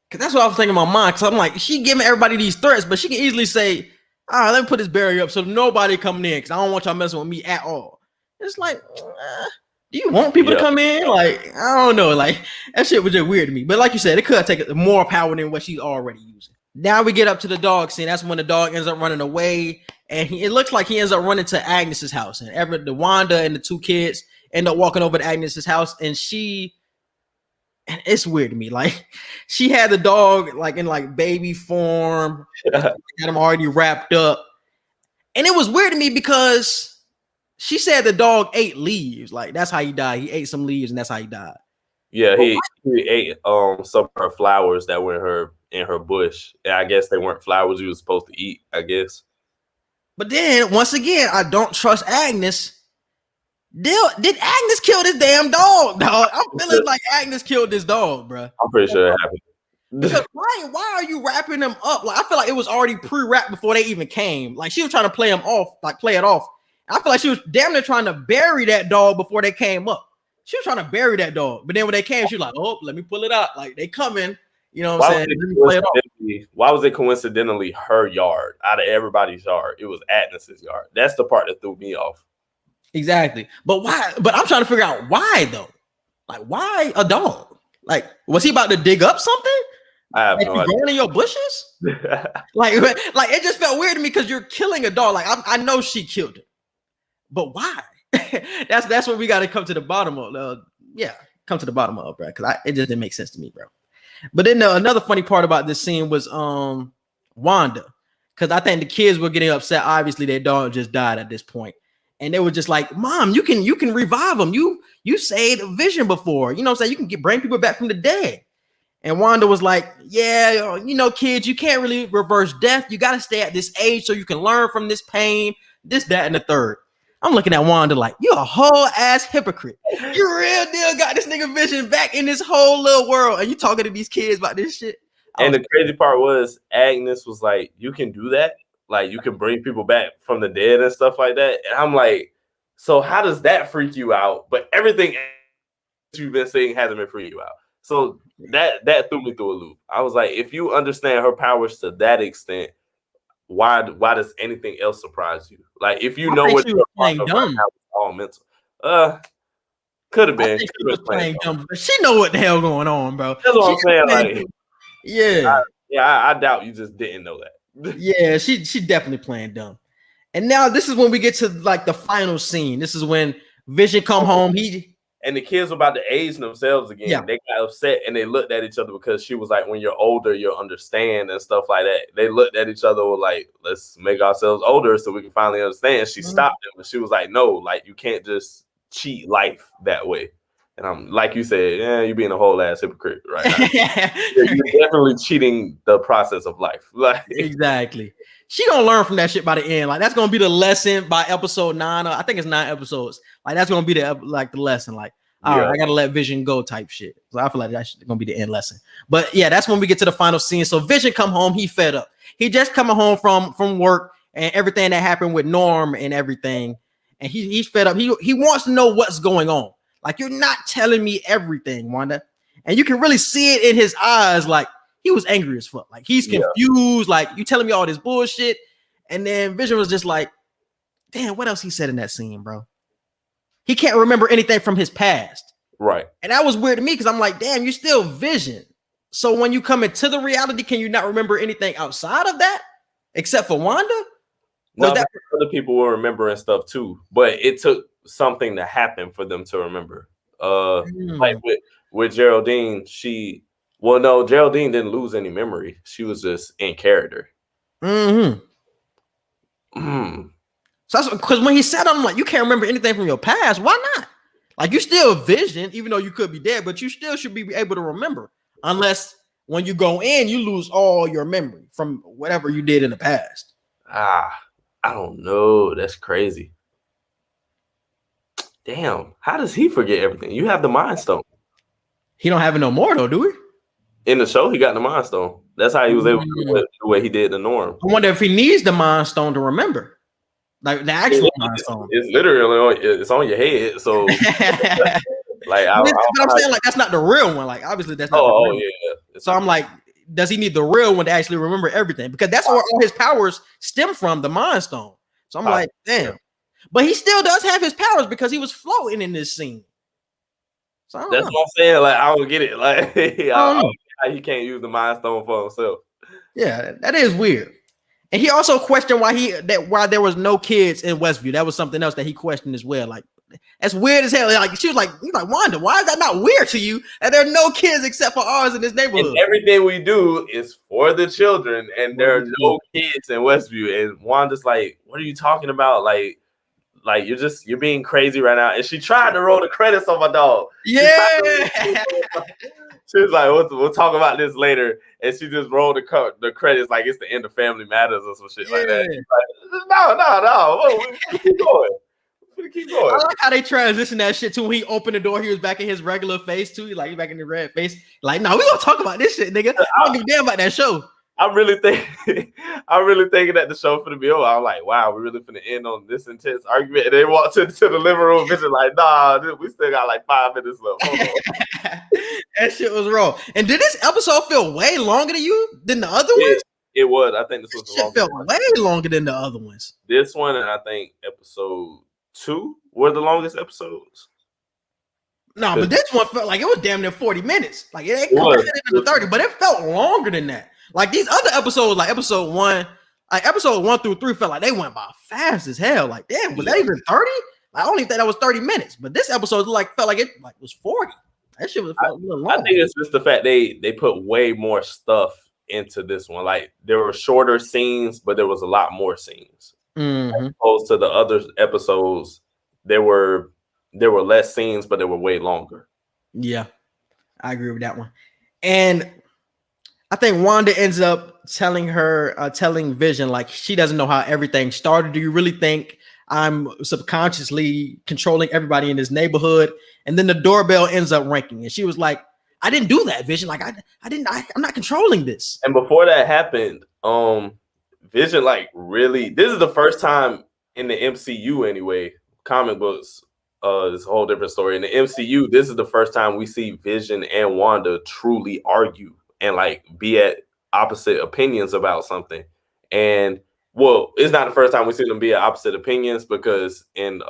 Cause that's what I was thinking in my mind. Cause I'm like, she giving everybody these threats, but she can easily say, all right, let me put this barrier up so nobody coming in. Cause I don't want y'all messing with me at all. It's like, do you want people to come in? Like, I don't know. Like, that shit was just weird to me. But like you said, it could take more power than what she's already using. Now we get up to the dog scene. That's when the dog ends up running away. And it looks like he ends up running to Agnes's house. And the Wanda and the two kids end up walking over to Agnes's house. And it's weird to me. Like, she had the dog like in like baby form. Had him already wrapped up. And it was weird to me because she said the dog ate leaves. Like, that's how he died. He ate some leaves and that's how he died.
Yeah, he ate some of her flowers that were in her bush. And I guess they weren't flowers you were supposed to eat, I guess.
But then once again, I don't trust Agnes. Did Agnes kill this damn dog? I'm feeling like Agnes killed this dog, bro.
I'm pretty sure it happened.
Because why are you wrapping them up? Like, I feel like it was already pre-wrapped before they even came. Like, she was trying to play it off. I feel like she was damn near trying to bury that dog before they came up. She was trying to bury that dog. But then when they came, she was like, oh, let me pull it out. Like, they coming. You know what I'm saying?
Why was it coincidentally her yard out of everybody's yard? It was Agnes's yard. That's the part that threw me off.
Exactly. But why? But I'm trying to figure out why, though. Like, why a dog? Like, was he about to dig up something?
I have no idea.
Going in your bushes? like it just felt weird to me because you're killing a dog. Like, I know she killed him. But why? that's what we got to come to the bottom of. Come to the bottom of, bro. Because it just didn't make sense to me, bro. But then another funny part about this scene was Wanda, because I think the kids were getting upset. Obviously, their dog just died at this point, and they were just like, "Mom, you can revive them. You saved Vision before. You know what I'm saying? You can bring people back from the dead." And Wanda was like, "Yeah, kids, you can't really reverse death. You got to stay at this age so you can learn from this pain, this, that, and the third." I'm looking at Wanda like, you're a whole ass hypocrite. You real deal got this nigga Vision back in this whole little world, and you talking to these kids about this shit.
And the crazy part was Agnes was like, you can do that? Like, you can bring people back from the dead and stuff like that? And I'm like, so how does that freak you out? But everything you've been saying hasn't been freaking you out. So that threw me through a loop. I was like, if you understand her powers to that extent, why does anything else surprise you? Like, if you know what
she was playing dumb.
All mental. Could have been.
I think she was playing dumb. She know what the hell going on, bro.
That's what I'm saying. Like,
yeah,
I doubt you just didn't know that.
Yeah, she definitely playing dumb. And now this is when we get to like the final scene. This is when Vision come home.
And the kids were about to age themselves again.
Yeah.
They got upset and they looked at each other because she was like, when you're older, you'll understand and stuff like that. They looked at each other with like, let's make ourselves older so we can finally understand. She stopped them and she was like, no, like you can't just cheat life that way. And I'm like you said, you're being a whole ass hypocrite right now. You're definitely cheating the process of life. Like,
exactly. She gonna learn from that shit by the end. Like that's gonna be the lesson by episode 9. I think it's 9 episodes. Like that's gonna be the lesson. Like, all right, I gotta let Vision go type shit. So I feel like that's gonna be the end lesson. But yeah, that's when we get to the final scene. So Vision come home. He fed up. He just coming home from work and everything that happened with Norm and everything. And he's fed up. He wants to know what's going on. Like, you're not telling me everything, Wanda. And you can really see it in his eyes. Like, he was angry as fuck. Like, he's confused. Like, you telling me all this bullshit. And then Vision was just like, damn, what else he said in that scene, bro? He can't remember anything from his past.
Right.
And that was weird to me because I'm like, damn, you're still Vision. So when you come into the reality, can you not remember anything outside of that? Except for Wanda?
No, other people were remembering stuff too. But it took something to happen for them to remember. Like with Geraldine, Geraldine didn't lose any memory. She was just in character.
So that's because when he said, I'm like, you can't remember anything from your past. Why not? Like, you still Vision, even though you could be dead, but you still should be able to remember. Unless when you go in, you lose all your memory from whatever you did in the past.
I don't know. That's crazy. Damn, how does he forget everything? You have the Mind Stone.
He don't have it no more, though, do we?
In the show, he got the Mind Stone. That's how he was able to do the way he did the Norm.
I wonder if he needs the Mind Stone to remember. Like, the actual Mind Stone.
It's literally it's on your head, so... Like,
but I'm saying, like, that's not the real one. Like, obviously, that's not the real one.
Yeah.
So I'm like, does he need the real one to actually remember everything? Because that's where all his powers stem from, the Mind Stone. So I'm like, damn. But he still does have his powers because he was floating in this scene. So
that's what I'm saying. Like, I don't get it. Like, I don't know how he can't use the Mind Stone for himself.
Yeah, that is weird. And he also questioned why there was no kids in Westview. That was something else that he questioned as well. Like, that's weird as hell. Like, she was like, Wanda, why is that not weird to you? And there are no kids except for ours in this neighborhood.
And everything we do is for the children, and there are no kids in Westview. And Wanda's like, what are you talking about? Like you're being crazy right now. And she tried to roll the credits on my dog.
Yeah.
She was like, we'll talk about this later. And she just rolled the credits like it's the end of Family Matters or some shit like that. Like, no. Keep going. Keep going.
I like how they transition that shit to when he opened the door. He was back in his regular face too. Like, he's back in the red face. Like, no, we gonna talk about this shit, nigga. I don't give a damn about that show.
I'm really thinking that the show finna be over. I'm like, wow, we're really finna end on this intense argument. And they walked to the living room, Vision like, nah, we still got like 5 minutes left.
That shit was wrong. And did this episode feel way longer than the other ones?
It was. I think this was
the longest. It felt way longer than the other ones.
This one, and I think episode 2 were the longest episodes.
No, but this one felt like it was damn near 40 minutes. Like, it converted into 30, but it felt longer than that. Like, these other episodes, like episode 1 through 3 felt like they went by fast as hell. Like, damn, was that even 30? I don't even think that was 30 minutes. But this episode felt like it was 40. That shit was a little long.
I think it's just the fact they put way more stuff into this one. Like, there were shorter scenes, but there was a lot more scenes. As opposed to the other episodes, there were less scenes, but they were way longer.
Yeah, I agree with that one. And I think Wanda ends up telling Vision, like, she doesn't know how everything started. Do you really think I'm subconsciously controlling everybody in this neighborhood? And then the doorbell ends up ringing, and she was like, I didn't do that, Vision. Like, I'm not controlling this.
And before that happened, Vision, like, really, this is the first time in the MCU anyway, comic books, it's a whole different story. In the MCU, this is the first time we see Vision and Wanda truly argue and like be at opposite opinions about something. And well, it's not the first time we see them be at opposite opinions, because in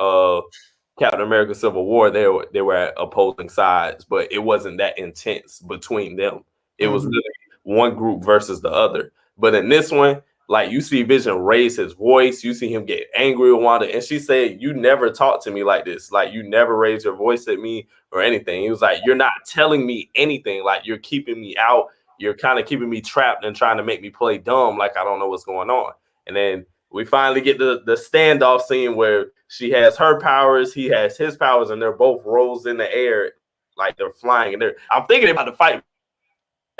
Captain America Civil War, they were at opposing sides, but it wasn't that intense between them. It was really one group versus the other. But in this one, like, you see Vision raise his voice, you see him get angry with Wanda, and she said, "You never talk to me like this. Like, you never raise your voice at me or anything." He was like, "You're not telling me anything. Like, you're keeping me out. You're kind of keeping me trapped and trying to make me play dumb, like I don't know what's going on." And then we finally get the standoff scene where she has her powers, he has his powers, and they're both rose in the air like they're flying. And I'm thinking about the fight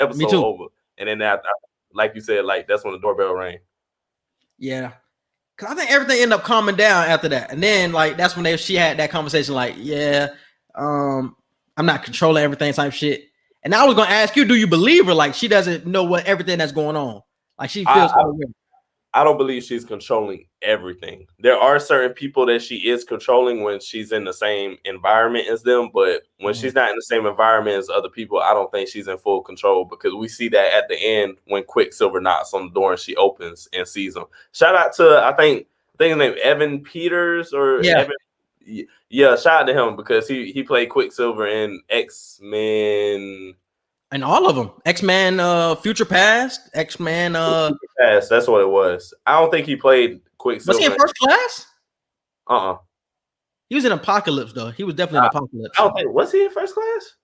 episode over. And then that, like you said, like that's when the doorbell rang.
Yeah, because I think everything ended up calming down after that, and then like that's when she had that conversation, like, yeah, I'm not controlling everything type shit. And I was gonna ask you, do you believe her? Like, she doesn't know what everything that's going on. Like, she feels.
I don't believe she's controlling everything. There are certain people that she is controlling when she's in the same environment as them, but when she's not in the same environment as other people, I don't think she's in full control, because we see that at the end when Quicksilver knocks on the door and she opens and sees him. Shout out to, I think his name Evan Peters or Evan. Yeah, shout out to him, because he played Quicksilver in X-Men.
And all of them, X-Men, Future Past, X-Men,
Future Past. That's what it was. I don't think he played Quicksilver.
Was he in First Class?
He
was in Apocalypse, though. He was definitely in Apocalypse.
I don't think, was he in First Class?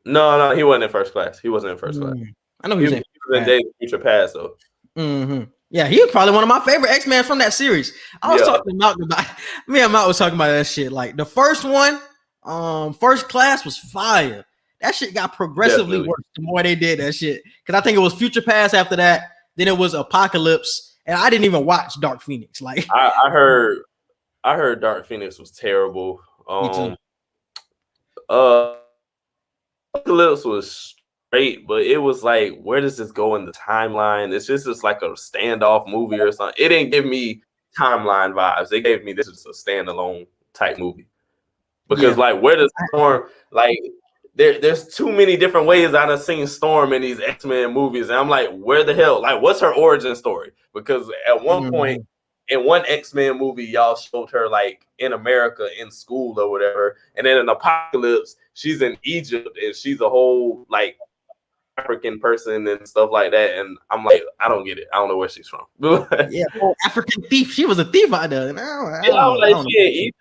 No, he wasn't in First Class. He wasn't in First Class.
I know he was in
Days of Future Past, though.
Yeah, he was probably one of my favorite X-Men from that series. I was talking to Malcolm about, me and Malcolm was talking about that shit. Like, the first one, First Class was fire. That shit got progressively worse the more they did that shit. Because I think it was Future Past after that. Then it was Apocalypse. And I didn't even watch Dark Phoenix. Like,
I heard Dark Phoenix was terrible.
Me too.
Apocalypse was straight, but it was like, where does this go in the timeline? It's just like a standoff movie or something. It didn't give me timeline vibes. It gave me, this is a standalone type movie. Because like, where does Storm, like, there's too many different ways I've seen Storm in these X-Men movies, and I'm like, where the hell? Like, what's her origin story? Because at one point in one X-Men movie, y'all showed her like in America in school or whatever, and then in Apocalypse, she's in Egypt and she's a whole like African person and stuff like that. And I'm like, I don't get it. I don't know where she's from.
African thief. She was a thief out there.
I'm like, she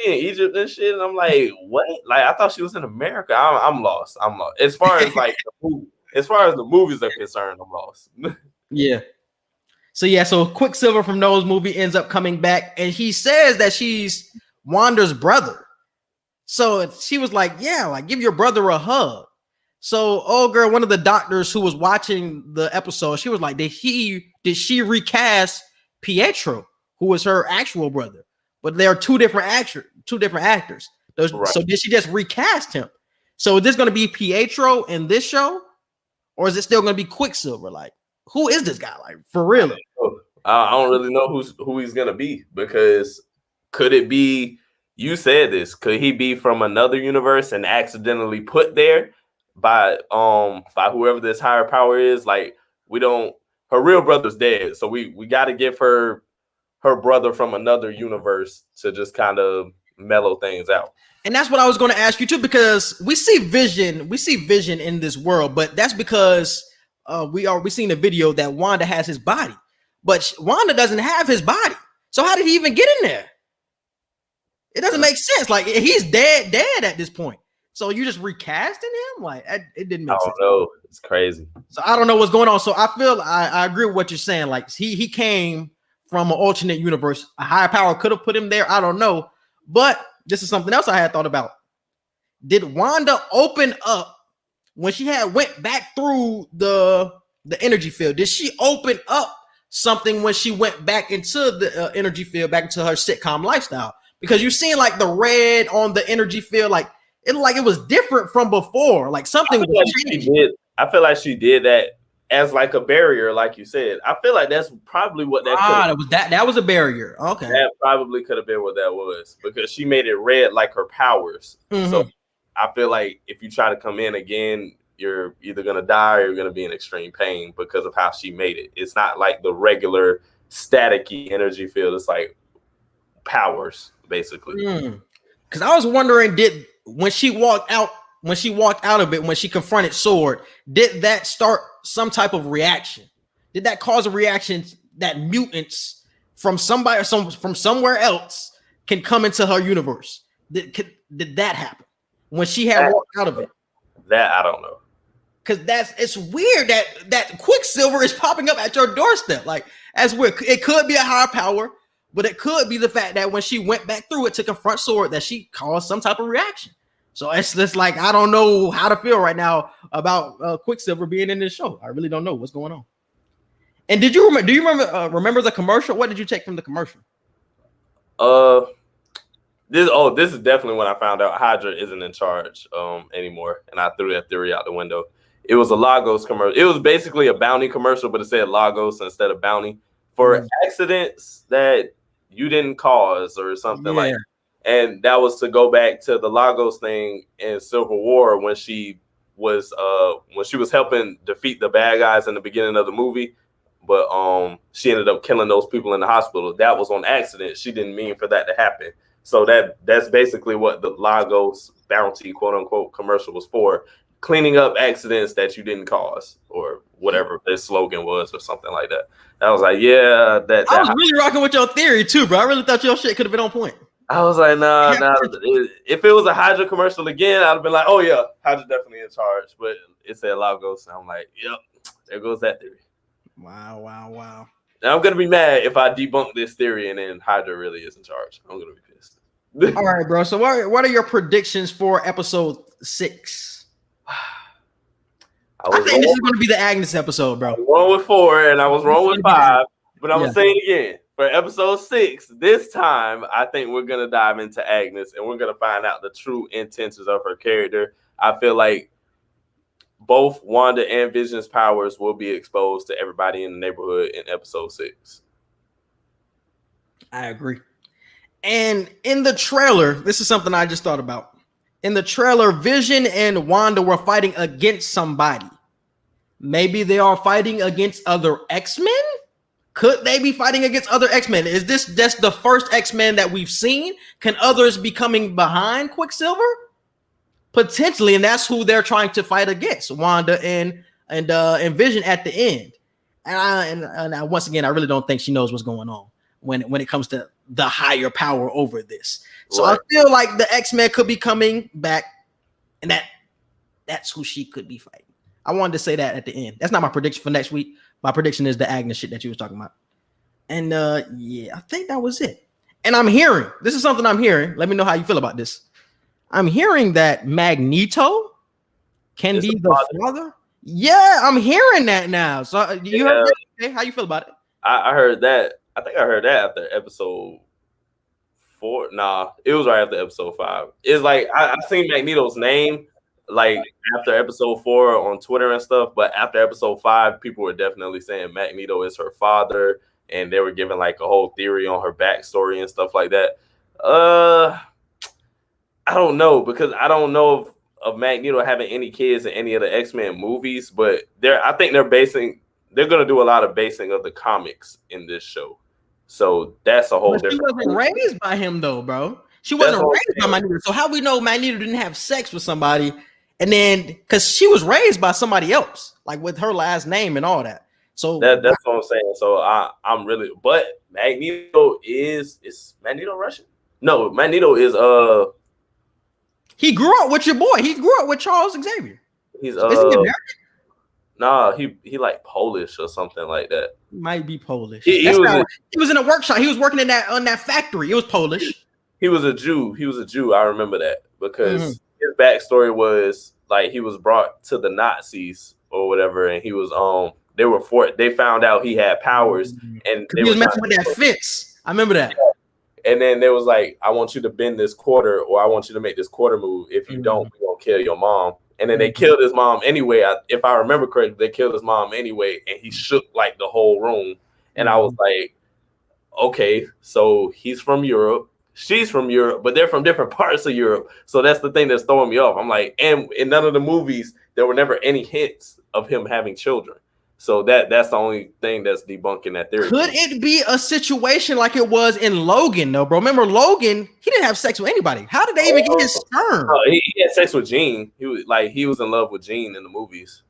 in Egypt and shit. And I'm like, what? Like, I thought she was in America. I'm lost. As far as like as far as the movies are concerned, I'm lost.
So Quicksilver from those movie ends up coming back, and he says that she's Wanda's brother. So she was like, yeah, like, give your brother a hug. So, girl, one of the doctors who was watching the episode, she was like, did she recast Pietro, who was her actual brother? But there are two different actors. So did she just recast him? So is this going to be Pietro in this show, or is it still going to be Quicksilver? Like, who is this guy? Like, for real?
I don't really know who he's going to be, because could it be, you said this, could he be from another universe and accidentally put there by whoever this higher power is? Like, her real brother's dead, so we got to give her brother from another universe to just kind of mellow things out.
And that's what I was going to ask you too, because we see Vision in this world, but that's because we seen a video that Wanda has his body, but Wanda doesn't have his body. So how did he even get in there? It doesn't make sense. Like, he's dead at this point. So you just recasting him? Like, it didn't make sense.
I don't know. It's crazy.
So I don't know what's going on. So I feel I agree with what you're saying. Like, he came from an alternate universe. A higher power could have put him there. I don't know. But this is something else I had thought about. Did Wanda open up when she went back through the energy field? Did she open up something when she went back into the energy field, back into her sitcom lifestyle? Because you've seen like the red on the energy field, it was different from before. Like, something was changed.
I feel like she did that as like a barrier, like you said. I feel like that's probably what
that was a barrier. Okay.
That probably could have been what that was, because she made it red like her powers.
Mm-hmm.
So I feel like if you try to come in again, you're either gonna die or you're gonna be in extreme pain because of how she made it. It's not like the regular staticky energy field. It's like powers, basically.
Because I was wondering, when she walked out of it, when she confronted Sword, did that start some type of reaction? Did that cause a reaction that mutants from somebody or from somewhere else can come into her universe? Did that happen when she had walked out of it?
That I don't know.
Because it's weird that Quicksilver is popping up at your doorstep. Like, as weird. It could be a higher power, but it could be the fact that when she went back through it to confront Sword, that she caused some type of reaction. So it's just like, I don't know how to feel right now about Quicksilver being in this show. I really don't know what's going on. And do you remember the commercial? What did you take from the commercial?
This is definitely when I found out Hydra isn't in charge anymore, and I threw that theory out the window. It was a Lagos commercial. It was basically a bounty commercial, but it said Lagos instead of bounty for accidents that you didn't cause or something like that. And that was to go back to the Lagos thing in Civil War when she was helping defeat the bad guys in the beginning of the movie, but she ended up killing those people in the hospital. That was on accident. She didn't mean for that to happen. So that's basically what the Lagos bounty, quote unquote, commercial was for. Cleaning up accidents that you didn't cause, or whatever their slogan was, or something like that. I was like, yeah, I
was really rocking with your theory too, bro. I really thought your shit could have been on point.
I was like, nah. If it was a Hydra commercial again, I'd have been like, oh yeah, Hydra definitely in charge. But it said Lagos, and I'm like, yep, there goes that theory.
Wow.
Now I'm gonna be mad if I debunk this theory and then Hydra really is in charge. I'm gonna be pissed.
All right, bro. So what are your predictions for episode 6? I think this is going to be the Agnes episode, bro.
I was wrong with 4 and I was wrong with 5, but I'm going to say it again. For episode 6, this time, I think we're going to dive into Agnes and we're going to find out the true intentions of her character. I feel like both Wanda and Vision's powers will be exposed to everybody in the neighborhood in episode 6.
I agree. And in the trailer, this is something I just thought about. In the trailer, Vision and Wanda were fighting against somebody. Maybe they are fighting against other X-Men? Could they be fighting against other X-Men? Is this just the first X-Men that we've seen? Can others be coming behind Quicksilver? Potentially, and that's who they're trying to fight against, Wanda and Vision at the end. And once again, I really don't think she knows what's going on when it comes to the higher power over this. So right. I feel like the X-Men could be coming back, and that's who she could be fighting. I wanted to say that at the end. That's not my prediction for next week. My prediction is the Agnes shit that you was talking about. And I think that was it. And this is something I'm hearing. Let me know how you feel about this. I'm hearing that Magneto can be the father. Yeah, I'm hearing that now. So you heard that? Okay, how you feel about it?
I heard that. I think I heard that after episode 4. Nah, it was right after episode 5. It's like I seen Magneto's name like after episode 4 on Twitter and stuff, but after episode 5, people were definitely saying Magneto is her father, and they were giving like a whole theory on her backstory and stuff like that. I don't know, because I don't know of Magneto having any kids in any of the X-Men movies, but I think they're going to do a lot of basing of the comics in this show. So that's a whole different. She
wasn't raised by him though, bro. She wasn't raised by Magneto. So how we know Magneto didn't have sex with somebody, and then because she was raised by somebody else, like with her last name and all that. So
that's what I'm saying. So I'm really, but Magneto is Magneto Russian? No, Magneto is
he grew up with your boy. He grew up with Charles Xavier.
He's
is he American?
Nah, he like Polish or something like that.
Might be Polish.
He
was in a workshop. He was working on that factory. It was Polish.
He was a Jew. I remember that because his backstory was like he was brought to the Nazis or whatever, and he was they found out he had powers, and
he was messing with that fence. I remember that.
And then there was like, I want you to bend this quarter, or I want you to make this quarter move. If you don't, we're gonna kill your mom. And then they killed his mom anyway. If I remember correctly, they killed his mom anyway, and he shook like the whole room. And I was like, okay, so he's from Europe, she's from Europe, but they're from different parts of Europe. So that's the thing that's throwing me off. I'm like, and in none of the movies, there were never any hints of him having children. So that's the only thing that's debunking that theory.
Could it be a situation like it was in Logan, though, bro? Remember Logan? He didn't have sex with anybody. How did they even get his sperm?
He had sex with Jean. He was in love with Jean in the movies.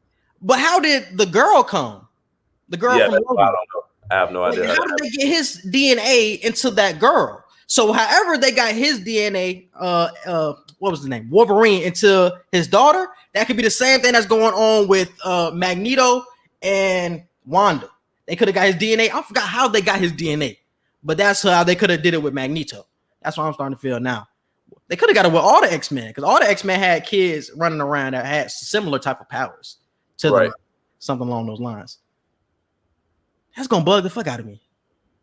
But how did the girl come? The girl from Logan.
I don't know. I have no idea.
How did they get his DNA into that girl? So however they got his DNA, what was the name? Wolverine into his daughter. That could be the same thing that's going on with Magneto and Wanda. They could have got his DNA. I forgot how they got his DNA, but that's how they could have did it with Magneto. That's what I'm starting to feel now. They could have got it with all the X-Men because all the X-Men had kids running around that had similar type of powers to them, something along those lines. That's gonna bug the fuck out of me.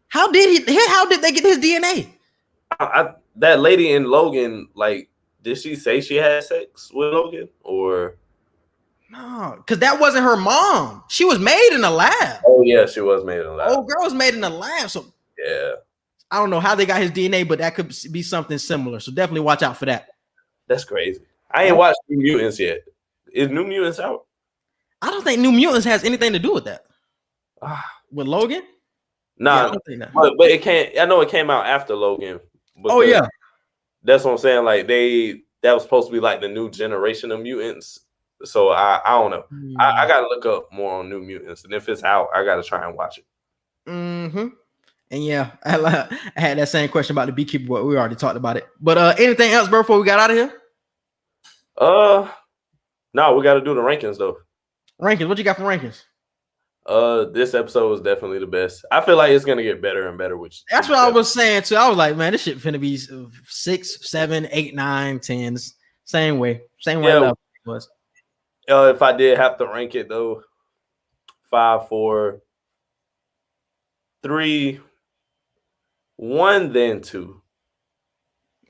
How did they get his DNA?
That lady in Logan, like, did she say she had sex with Logan or?
No, because that wasn't her mom. She was made in a lab.
Oh yeah, she was made in a lab.
Old girl was made in a lab. So
yeah,
I don't know how they got his DNA, but that could be something similar. So definitely watch out for that.
That's crazy. I ain't watched New Mutants yet. Is New Mutants out?
I don't think New Mutants has anything to do with that. With Logan?
Nah,
yeah,
but it can't. I know it came out after Logan.
Oh yeah,
that's what I'm saying. Like that was supposed to be like the new generation of mutants. So I don't know. I gotta look up more on New Mutants, and if it's out, I gotta try and watch it.
And yeah, I had that same question about the Beekeeper, but we already talked about it. But anything else, bro, before we got out of here?
No, we got to do the rankings though.
Rankings. What you got for rankings?
This episode was definitely the best. I feel like it's gonna get better and better.
That's what I was saying too. I was like, man, this shit finna be 6, 7, 8, 9, 10s. Same way. It was.
If I did have to rank it though, 5, 4, 3, 1, then 2.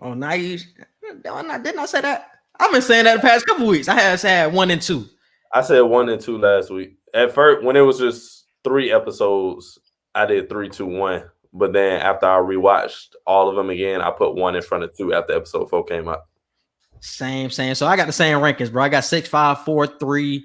Oh, nice. Didn't I say that? I've been saying that the past couple weeks. I had said 1 and 2.
I said 1 and 2 last week. At first, when it was just 3 episodes, I did 3, 2, 1. But then after I rewatched all of them again, I put 1 in front of 2 after episode 4 came out.
Same. So I got the same rankings, bro. I got 6, 5, 4, 3,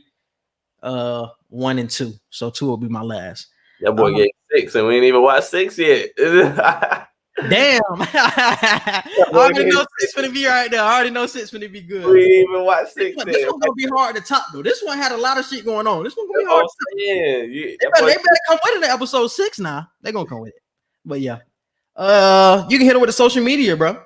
1, and 2. So 2 will be my last.
That boy gave 6, and we ain't even watched 6 yet.
Damn. I already know 6 finna be right there. I already know 6 finna be good.
We ain't even watched 6.
This one gonna be hard to top though. This one had a lot of shit going on. This one gonna be hard to top.
Yeah,
they better come with it in episode 6 now. They're gonna come with it. But yeah. You can hit it with the social media, bro.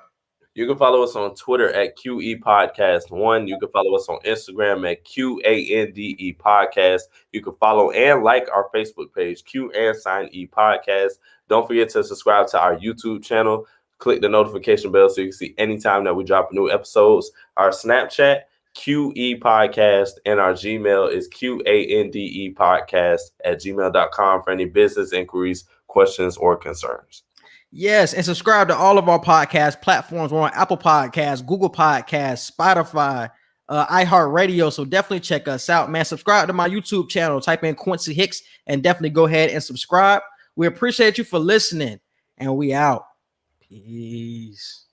You can follow us on Twitter at QE Podcast 1. You can follow us on Instagram at QANDE Podcast. You can follow and like our Facebook page, Q&E Podcast. Don't forget to subscribe to our YouTube channel. Click the notification bell so you can see anytime that we drop new episodes. Our Snapchat, QE Podcast, and our Gmail is QANDE Podcast at gmail.com for any business inquiries, questions, or concerns.
Yes, and subscribe to all of our podcast platforms. We're on Apple Podcasts, Google Podcasts, Spotify, iHeartRadio. So definitely check us out, man. Subscribe to my YouTube channel. Type in Quincy Hicks and definitely go ahead and subscribe. We appreciate you for listening, and we out. Peace.